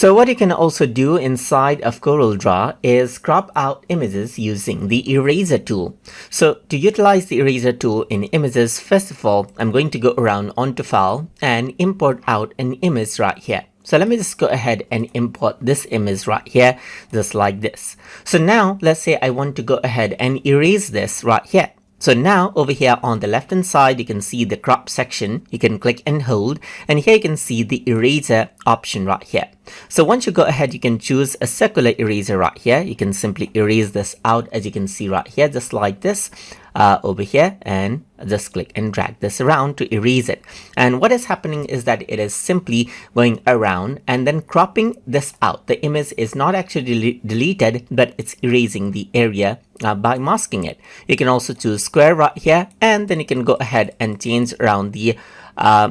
So what you can also do inside of Corel Draw is crop out images using the eraser tool. So to utilize the eraser tool in images, first of all, I'm going to go around onto File and import out an image right here. So let me just go ahead and import this image right here, just like this. So now let's say I want to go ahead and erase this right here. So now over here on the left hand side, you can see the crop section. You can click and hold, and here you can see the eraser option right here. So once you go ahead, you can choose a circular eraser right here. You can simply erase this out, as you can see right here, just like this over here, and just click and drag this around to erase it. And what is happening is that it is simply going around and then cropping this out. The image is not actually deleted, but it's erasing the area by masking it. You can also choose square right here, and then you can go ahead and change around the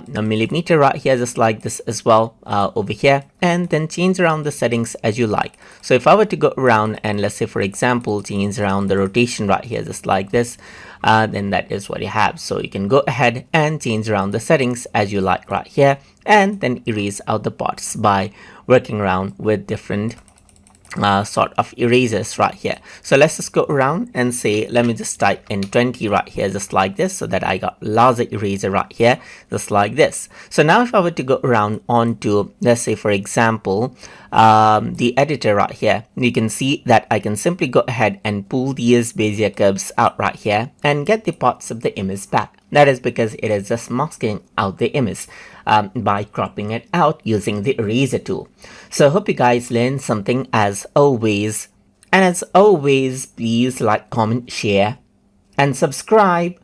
millimeter right here, just like this as well over here, and then change around the settings as you like. So if I were to go around and let's say, for example, change around the rotation right here, just like this, then that is what you have. So you can go ahead and change around the settings as you like right here, and then erase out the parts by working around with different sort of erasers right here. So let's just go around and say, let me just type in 20 right here, just like this, so that I got larger eraser right here, just like this. So now if I were to go around onto, let's say, for example, the editor right here, you can see that I can simply go ahead and pull these Bezier curves out right here and get the parts of the image back. That is because it is just masking out the image by cropping it out using the eraser tool. So I hope you guys learned something as always. And as always, please like, comment, share, and subscribe.